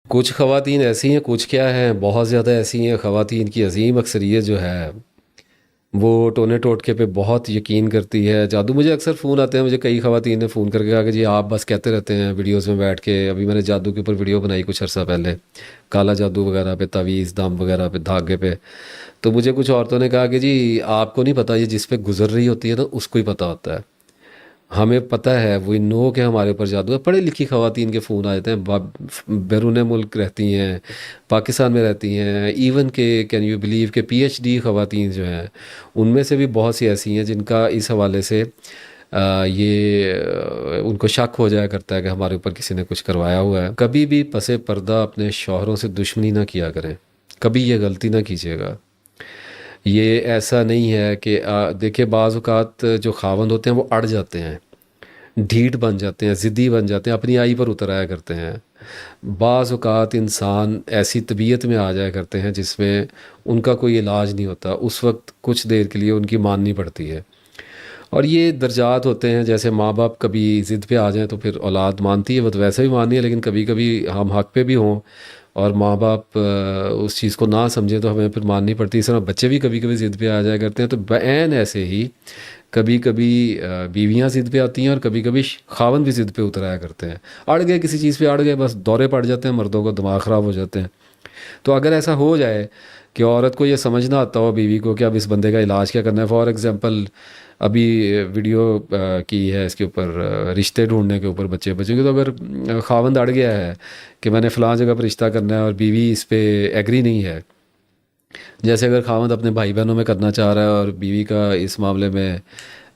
کچھ خواتین ایسی ہیں، کچھ کیا ہیں، بہت زیادہ ایسی ہیں خواتین کی عظیم اکثریت جو ہے وہ ٹونے ٹوٹکے پہ بہت یقین کرتی ہے. جادو، مجھے اکثر فون آتے ہیں، مجھے کئی خواتین نے فون کر کے کہا کہ جی آپ بس کہتے رہتے ہیں ویڈیوز میں بیٹھ کے. ابھی میں نے جادو کے اوپر ویڈیو بنائی کچھ عرصہ پہلے، کالا جادو وغیرہ پہ، تعویذ دم وغیرہ پہ، دھاگے پہ. تو مجھے کچھ عورتوں نے کہا کہ جی آپ کو نہیں پتہ، یہ جس پہ گزر رہی ہوتی ہے نا اس کو ہی پتہ ہوتا ہے. ہمیں پتہ ہے، وہ نو کہ ہمارے اوپر جادو ہے. پڑھی لکھی خواتین کے فون آ جاتے ہیں، بیرون ملک رہتی ہیں، پاکستان میں رہتی ہیں. ایون کہ کین یو بلیو کہ پی ایچ ڈی خواتین جو ہیں ان میں سے بھی بہت سی ایسی ہیں جن کا اس حوالے سے ان کو شک ہو جایا کرتا ہے کہ ہمارے اوپر کسی نے کچھ کروایا ہوا ہے. کبھی بھی پس پردہ اپنے شوہروں سے دشمنی نہ کیا کریں، کبھی یہ غلطی نہ کیجیے گا. یہ ایسا نہیں ہے کہ دیکھیں بعض اوقات جو خاوند ہوتے ہیں وہ اڑ جاتے ہیں، ڈھیٹ بن جاتے ہیں، ضدی بن جاتے ہیں، اپنی آئی پر اتر آیا کرتے ہیں. بعض اوقات انسان ایسی طبیعت میں آ جایا کرتے ہیں جس میں ان کا کوئی علاج نہیں ہوتا، اس وقت کچھ دیر کے لیے ان کی ماننی پڑتی ہے. اور یہ درجات ہوتے ہیں، جیسے ماں باپ کبھی ضد پہ آ جائیں تو پھر اولاد مانتی ہے، وہ تو ویسے بھی ماننی ہے، لیکن کبھی کبھی ہم حق پہ بھی ہوں اور ماں باپ اس چیز کو نہ سمجھیں تو ہمیں پھر ماننی پڑتی ہے. اس طرح بچے بھی کبھی کبھی ضد پہ آ جایا کرتے ہیں. تو بعین ایسے ہی کبھی کبھی بیویاں ضد پہ آتی ہیں اور کبھی کبھی خاوند بھی ضد پہ اتر آیا کرتے ہیں. اڑ گئے کسی چیز پہ، اڑ گئے، بس دورے پڑ جاتے ہیں، مردوں کو دماغ خراب ہو جاتے ہیں. تو اگر ایسا ہو جائے کہ عورت کو یہ سمجھنا آتا ہو بیوی کو کہ اب اس بندے کا علاج کیا کرنا ہے. فار ایگزامپل ابھی ویڈیو کی ہے اس کے اوپر، رشتے ڈھونڈنے کے اوپر بچوں کے. تو اگر خاوند اڑ گیا ہے کہ میں نے فلاں جگہ پر رشتہ کرنا ہے اور بیوی اس پہ ایگری نہیں ہے، جیسے اگر خاوند اپنے بھائی بہنوں میں کرنا چاہ رہا ہے اور بیوی کا اس معاملے میں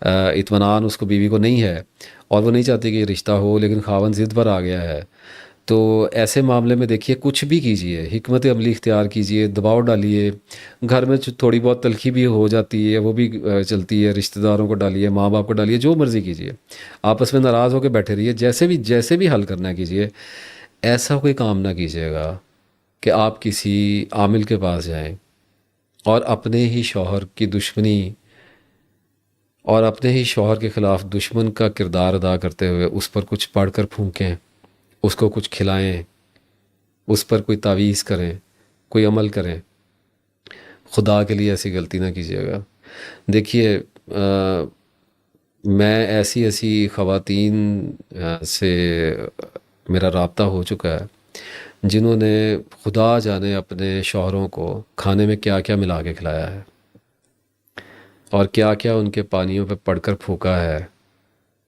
اطمینان اس کو بیوی کو نہیں ہے اور وہ نہیں چاہتی کہ یہ رشتہ ہو، لیکن خاوند ضد پر آ گیا ہے، تو ایسے معاملے میں دیکھیے کچھ بھی کیجئے، حکمت عملی اختیار کیجئے، دباؤ ڈالیے. گھر میں تھوڑی بہت تلخی بھی ہو جاتی ہے، وہ بھی چلتی ہے، رشتہ داروں کو ڈالیے، ماں باپ کو ڈالیے، جو مرضی کیجئے. آپس میں ناراض ہو کے بیٹھے رہیے، جیسے بھی حل کرنا ہے کیجئے. ایسا کوئی کام نہ کیجیے گا کہ آپ کسی عامل کے پاس جائیں اور اپنے ہی شوہر کی دشمنی اور اپنے ہی شوہر کے خلاف دشمن کا کردار ادا کرتے ہوئے اس پر کچھ پڑھ کر پھونکیں، اس کو کچھ کھلائیں، اس پر کوئی تعویذ کریں، کوئی عمل کریں. خدا کے لیے ایسی غلطی نہ کیجیے گا. دیکھیے میں ایسی خواتین سے میرا رابطہ ہو چکا ہے جنہوں نے خدا جانے اپنے شوہروں کو کھانے میں کیا کیا ملا کے کھلایا ہے اور کیا کیا ان کے پانیوں پہ پڑھ کر پھونکا ہے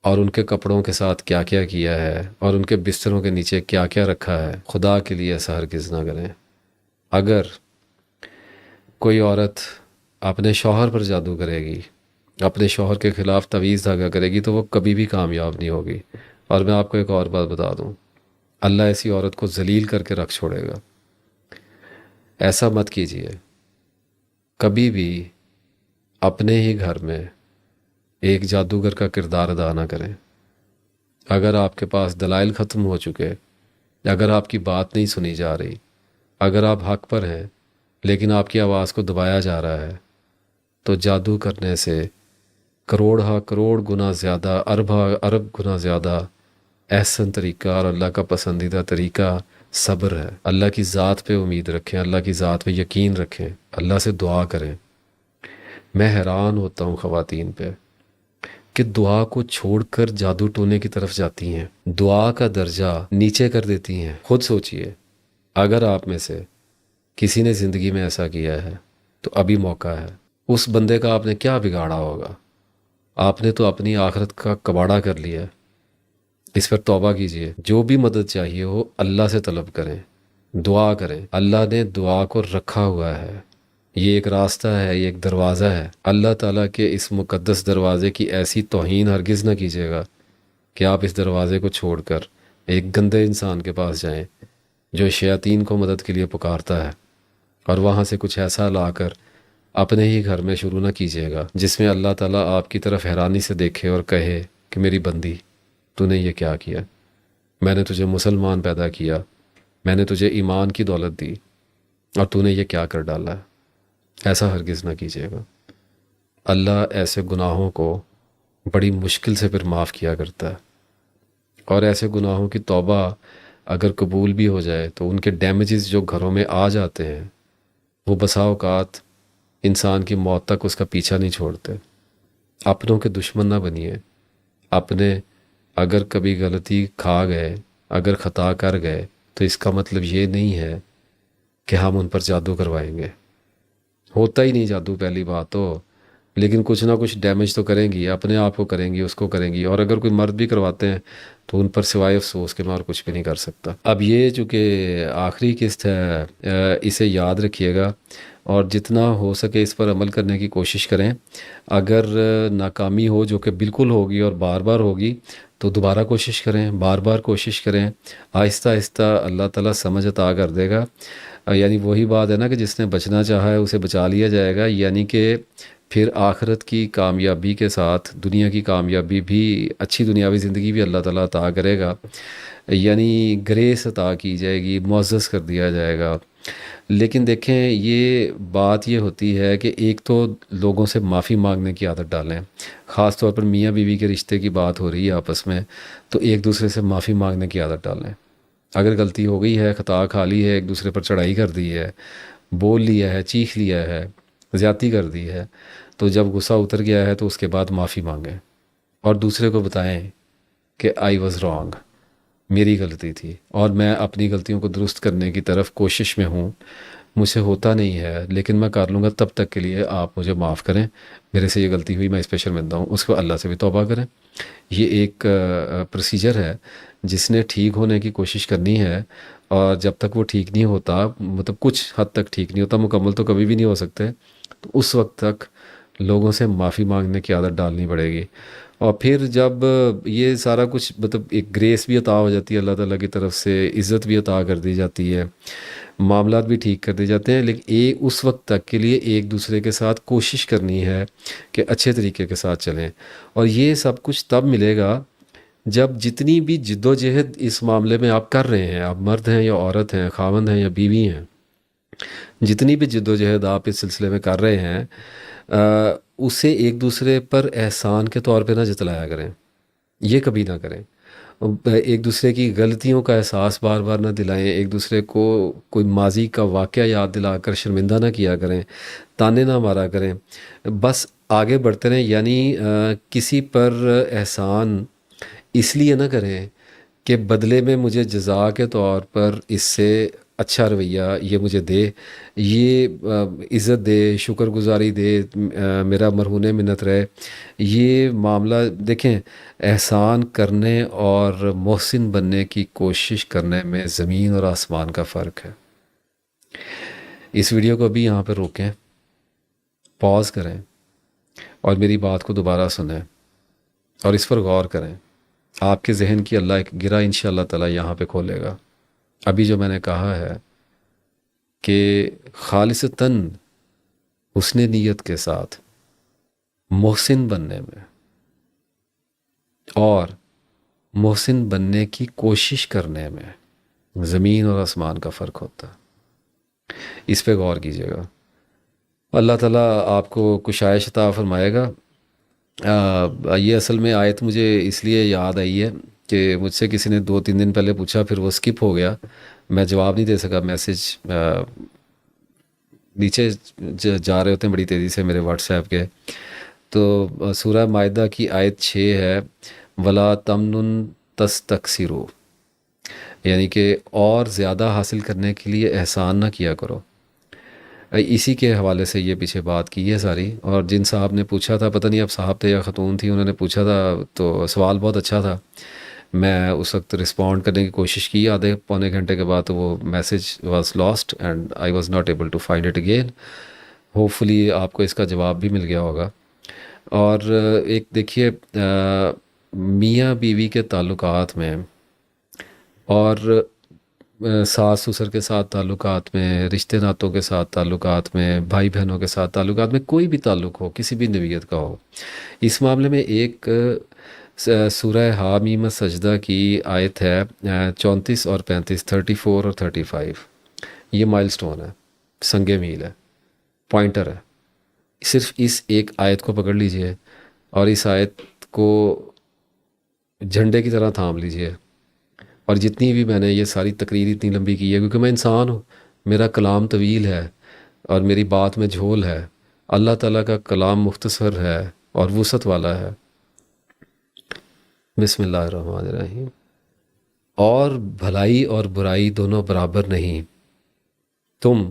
اور ان کے کپڑوں کے ساتھ کیا کیا کیا ہے اور ان کے بستروں کے نیچے کیا کیا رکھا ہے. خدا کے لیے ایسا ہرگز نہ کریں. اگر کوئی عورت اپنے شوہر پر جادو کرے گی، اپنے شوہر کے خلاف تعویذ دھاگا کرے گی، تو وہ کبھی بھی کامیاب نہیں ہوگی. اور میں آپ کو ایک اور بات بتا دوں، اللہ ایسی عورت کو ذلیل کر کے رکھ چھوڑے گا. ایسا مت کیجیے. کبھی بھی اپنے ہی گھر میں ایک جادوگر کا کردار ادا نہ کریں. اگر آپ کے پاس دلائل ختم ہو چکے، اگر آپ کی بات نہیں سنی جا رہی، اگر آپ حق پر ہیں لیکن آپ کی آواز کو دبایا جا رہا ہے، تو جادو کرنے سے کروڑ کروڑ گنا زیادہ، ارب گنا زیادہ احسن طریقہ اور اللہ کا پسندیدہ طریقہ صبر ہے. اللہ کی ذات پہ امید رکھیں، اللہ کی ذات پہ یقین رکھیں، اللہ سے دعا کریں. میں حیران ہوتا ہوں خواتین پہ کہ دعا کو چھوڑ کر جادو ٹونے کی طرف جاتی ہیں، دعا کا درجہ نیچے کر دیتی ہیں. خود سوچئے، اگر آپ میں سے کسی نے زندگی میں ایسا کیا ہے تو ابھی موقع ہے. اس بندے کا آپ نے کیا بگاڑا ہوگا؟ آپ نے تو اپنی آخرت کا کباڑہ کر لیا ہے. اس پر توبہ کیجئے. جو بھی مدد چاہیے ہو اللہ سے طلب کریں، دعا کریں. اللہ نے دعا کو رکھا ہوا ہے. یہ ایک راستہ ہے، یہ ایک دروازہ ہے. اللہ تعالیٰ کے اس مقدس دروازے کی ایسی توہین ہرگز نہ کیجیے گا کہ آپ اس دروازے کو چھوڑ کر ایک گندے انسان کے پاس جائیں جو شیاطین کو مدد کے لیے پکارتا ہے، اور وہاں سے کچھ ایسا لا کر اپنے ہی گھر میں شروع نہ کیجیے گا جس میں اللہ تعالیٰ آپ کی طرف حیرانی سے دیکھے اور کہے کہ میری بندی، تو نے یہ کیا کیا؟ میں نے تجھے مسلمان پیدا کیا، میں نے تجھے ایمان کی دولت دی، اور تو نے یہ کیا کر ڈالا ہے؟ ایسا ہرگز نہ کیجیے گا. اللہ ایسے گناہوں کو بڑی مشکل سے پھر معاف کیا کرتا ہے، اور ایسے گناہوں کی توبہ اگر قبول بھی ہو جائے تو ان کے ڈیمیجز جو گھروں میں آ جاتے ہیں وہ بسا اوقات انسان کی موت تک اس کا پیچھا نہیں چھوڑتے۔ اپنوں کے دشمن نہ بنیے، اپنے اگر کبھی غلطی کھا گئے، اگر خطا کر گئے تو اس کا مطلب یہ نہیں ہے کہ ہم ان پر جادو کروائیں گے۔ ہوتا ہی نہیں جادو پہلی بات تو، لیکن کچھ نہ کچھ ڈیمیج تو کریں گی، اپنے آپ کو کریں گی، اس کو کریں گی، اور اگر کوئی مرد بھی کرواتے ہیں تو ان پر سوائے افسوس کے میں اور کچھ بھی نہیں کر سکتا۔ اب یہ چونکہ آخری قسط ہے، اسے یاد رکھیے گا اور جتنا ہو سکے اس پر عمل کرنے کی کوشش کریں۔ اگر ناکامی ہو، جو کہ بالکل ہوگی اور بار بار ہوگی، تو دوبارہ کوشش کریں، بار بار کوشش کریں، آہستہ آہستہ اللہ تعالیٰ سمجھ عطا کر دے گا۔ یعنی وہی بات ہے نا کہ جس نے بچنا چاہا ہے اسے بچا لیا جائے گا، یعنی کہ پھر آخرت کی کامیابی کے ساتھ دنیا کی کامیابی بھی، اچھی دنیاوی زندگی بھی اللہ تعالیٰ عطا کرے گا، یعنی گریس عطا کی جائے گی، معزز کر دیا جائے گا۔ لیکن دیکھیں یہ بات یہ ہوتی ہے کہ ایک تو لوگوں سے معافی مانگنے کی عادت ڈالیں، خاص طور پر میاں بیوی کے رشتے کی بات ہو رہی ہے آپس میں، تو ایک دوسرے سے معافی مانگنے کی عادت ڈالیں۔ اگر غلطی ہو گئی ہے، خطا کھا لی ہے، ایک دوسرے پر چڑھائی کر دی ہے، بول لیا ہے، چیخ لیا ہے، زیادتی کر دی ہے، تو جب غصہ اتر گیا ہے تو اس کے بعد معافی مانگیں اور دوسرے کو بتائیں کہ آئی واز رانگ، میری غلطی تھی اور میں اپنی غلطیوں کو درست کرنے کی طرف کوشش میں ہوں، مجھ سے ہوتا نہیں ہے لیکن میں کر لوں گا، تب تک کے لیے آپ مجھے معاف کریں، میرے سے یہ غلطی ہوئی، میں اس پہ شرمندہ ہوں۔ اس کو اللہ سے بھی توبہ کریں۔ یہ ایک پروسیجر ہے جس نے ٹھیک ہونے کی کوشش کرنی ہے، اور جب تک وہ ٹھیک نہیں ہوتا، مطلب کچھ حد تک ٹھیک نہیں ہوتا، مکمل تو کبھی بھی نہیں ہو سکتے، تو اس وقت تک لوگوں سے معافی مانگنے کی عادت ڈالنی پڑے گی۔ اور پھر جب یہ سارا کچھ مطلب ایک گریس بھی عطا ہو جاتی ہے اللہ تعالیٰ کی طرف سے، عزت بھی عطا کر دی جاتی ہے، معاملات بھی ٹھیک کر دی جاتے ہیں، لیکن اس وقت تک کے لیے ایک دوسرے کے ساتھ کوشش کرنی ہے کہ اچھے طریقے کے ساتھ چلیں۔ اور یہ سب کچھ تب ملے گا جب جتنی بھی جد و جہد اس معاملے میں آپ کر رہے ہیں، آپ مرد ہیں یا عورت ہیں، خاوند ہیں یا بیوی ہیں، جتنی بھی جد و جہد آپ اس سلسلے میں کر رہے ہیں، اسے ایک دوسرے پر احسان کے طور پہ نہ جتلایا کریں، یہ کبھی نہ کریں۔ ایک دوسرے کی غلطیوں کا احساس بار بار نہ دلائیں، ایک دوسرے کو کوئی ماضی کا واقعہ یاد دلا کر شرمندہ نہ کیا کریں، تانے نہ مارا کریں، بس آگے بڑھتے رہیں۔ یعنی کسی پر احسان اس لیے نہ کریں کہ بدلے میں مجھے جزا کے طور پر اس سے اچھا رویہ یہ مجھے دے، یہ عزت دے، شکر گزاری دے، میرا مرہون منت رہے۔ یہ معاملہ دیکھیں، احسان کرنے اور محسن بننے کی کوشش کرنے میں زمین اور آسمان کا فرق ہے۔ اس ویڈیو کو ابھی یہاں پہ روکیں، پاز کریں اور میری بات کو دوبارہ سنیں اور اس پر غور کریں۔ آپ کے ذہن کی اللہ ایک گرہ انشاءاللہ تعالیٰ یہاں پہ کھولے گا۔ ابھی جو میں نے کہا ہے کہ خالصتاً حسن نیت کے ساتھ محسن بننے میں اور محسن بننے کی کوشش کرنے میں زمین اور آسمان کا فرق ہوتا ہے۔ اس پہ غور کیجیے گا، اللہ تعالیٰ آپ کو کشائش عطا فرمائے گا۔ یہ اصل میں آیت مجھے اس لیے یاد آئی ہے کہ مجھ سے کسی نے 2-3 دن پہلے پوچھا، پھر وہ سکپ ہو گیا، میں جواب نہیں دے سکا۔ میسج نیچے جا رہے ہوتے ہیں بڑی تیزی سے میرے واٹس ایپ کے، تو سورہ مائدہ کی آیت 6 ہے، وَلَا تَمْنُن تَسْتَكْثِرُوا، یعنی کہ اور زیادہ حاصل کرنے کے لیے احسان نہ کیا کرو۔ اسی کے حوالے سے یہ پیچھے بات کی ہے ساری۔ اور جن صاحب نے پوچھا تھا، پتہ نہیں اب صاحب تھے یا خاتون تھی، انہوں نے پوچھا تھا تو سوال بہت اچھا تھا، میں اس وقت رسپونڈ کرنے کی کوشش کی، آدھے پونے گھنٹے کے بعد وہ message was lost and I was not able to find it again. Hopefully آپ کو اس کا جواب بھی مل گیا ہوگا۔ اور ایک دیکھیے، میاں بیوی کے تعلقات میں اور ساس سسر کے ساتھ تعلقات میں، رشتے ناتوں کے ساتھ تعلقات میں، بھائی بہنوں کے ساتھ تعلقات میں، کوئی بھی تعلق ہو، کسی بھی نوعیت کا ہو، اس معاملے میں ایک سورہ حامیم سجدہ کی آیت ہے 34 اور 35، 34 اور 35۔ یہ مائل سٹون ہے، سنگ میل ہے، پوائنٹر ہے۔ صرف اس ایک آیت کو پکڑ لیجئے اور اس آیت کو جھنڈے کی طرح تھام لیجئے اور جتنی بھی میں نے یہ ساری تقریر اتنی لمبی کی ہے کیونکہ میں انسان ہوں، میرا کلام طویل ہے اور میری بات میں جھول ہے، اللہ تعالیٰ کا کلام مختصر ہے اور وسعت والا ہے۔ بسم اللہ الرحمن الرحیم۔ اور بھلائی اور برائی دونوں برابر نہیں، تم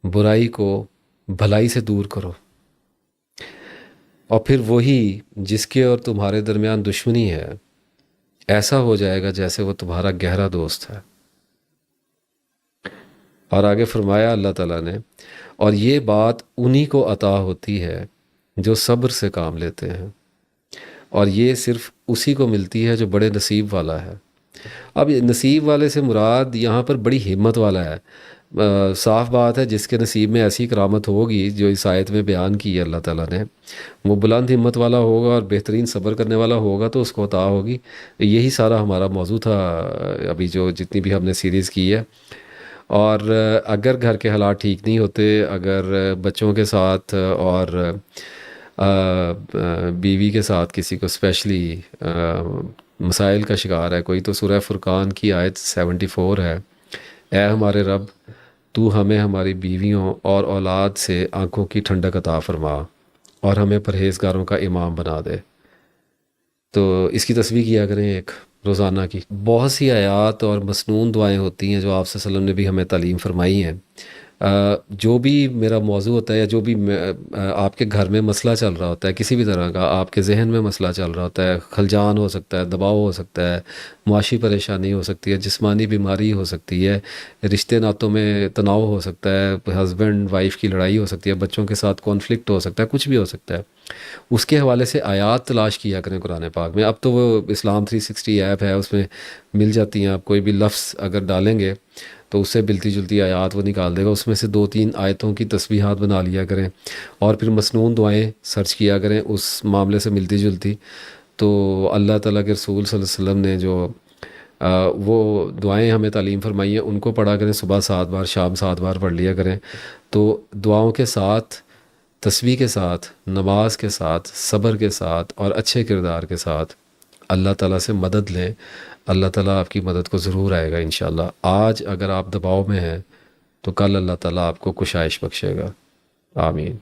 برائی کو بھلائی سے دور کرو، اور پھر وہی جس کے اور تمہارے درمیان دشمنی ہے ایسا ہو جائے گا جیسے وہ تمہارا گہرا دوست ہے۔ اور آگے فرمایا اللہ تعالیٰ نے، اور یہ بات انہی کو عطا ہوتی ہے جو صبر سے کام لیتے ہیں، اور یہ صرف اسی کو ملتی ہے جو بڑے نصیب والا ہے۔ اب یہ نصیب والے سے مراد یہاں پر بڑی ہمت والا ہے۔ صاف بات ہے جس کے نصیب میں ایسی کرامت ہوگی جو اس آیت میں بیان کی ہے اللہ تعالیٰ نے، وہ بلند ہمت والا ہوگا اور بہترین صبر کرنے والا ہوگا تو اس کو عطا ہوگی۔ یہی سارا ہمارا موضوع تھا ابھی جو جتنی بھی ہم نے سیریز کی ہے۔ اور اگر گھر کے حالات ٹھیک نہیں ہوتے، اگر بچوں کے ساتھ اور بیوی کے ساتھ کسی کو اسپیشلی مسائل کا شکار ہے کوئی، تو سورہ فرقان کی آیت 74 ہے، اے ہمارے رب تو ہمیں ہماری بیویوں اور اولاد سے آنکھوں کی ٹھنڈک عطا فرما اور ہمیں پرہیزگاروں کا امام بنا دے۔ تو اس کی تسبیح کیا کریں ایک روزانہ کی۔ بہت سی آیات اور مسنون دعائیں ہوتی ہیں جو آپ صلی اللہ علیہ وسلم نے بھی ہمیں تعلیم فرمائی ہیں۔ جو بھی میرا موضوع ہوتا ہے یا جو بھی آپ کے گھر میں مسئلہ چل رہا ہوتا ہے کسی بھی طرح کا، آپ کے ذہن میں مسئلہ چل رہا ہوتا ہے، خلجان ہو سکتا ہے، دباؤ ہو سکتا ہے، معاشی پریشانی ہو سکتی ہے، جسمانی بیماری ہو سکتی ہے، رشتے ناتوں میں تناؤ ہو سکتا ہے، ہسبینڈ وائف کی لڑائی ہو سکتی ہے، بچوں کے ساتھ کانفلکٹ ہو سکتا ہے، کچھ بھی ہو سکتا ہے، اس کے حوالے سے آیات تلاش کیا کریں قرآن پاک میں۔ اب تو وہ اسلام 360 ایپ ہے، اس میں مل جاتی ہیں، آپ کوئی بھی لفظ اگر ڈالیں گے تو اس سے ملتی جلتی آیات وہ نکال دے گا، اس میں سے 2-3 آیتوں کی تسبیحات بنا لیا کریں اور پھر مسنون دعائیں سرچ کیا کریں اس معاملے سے ملتی جلتی۔ تو اللہ تعالیٰ کے رسول صلی اللہ علیہ وسلم نے جو وہ دعائیں ہمیں تعلیم فرمائی ہیں ان کو پڑھا کریں، صبح 7 بار، شام 7 بار پڑھ لیا کریں۔ تو دعاؤں کے ساتھ، تسبیح کے ساتھ، نماز کے ساتھ، صبر کے ساتھ اور اچھے کردار کے ساتھ اللہ تعالیٰ سے مدد لیں، اللہ تعالیٰ آپ کی مدد کو ضرور آئے گا انشاءاللہ۔ آج اگر آپ دباؤ میں ہیں تو کل اللہ تعالیٰ آپ کو کشائش بخشے گا۔ آمین۔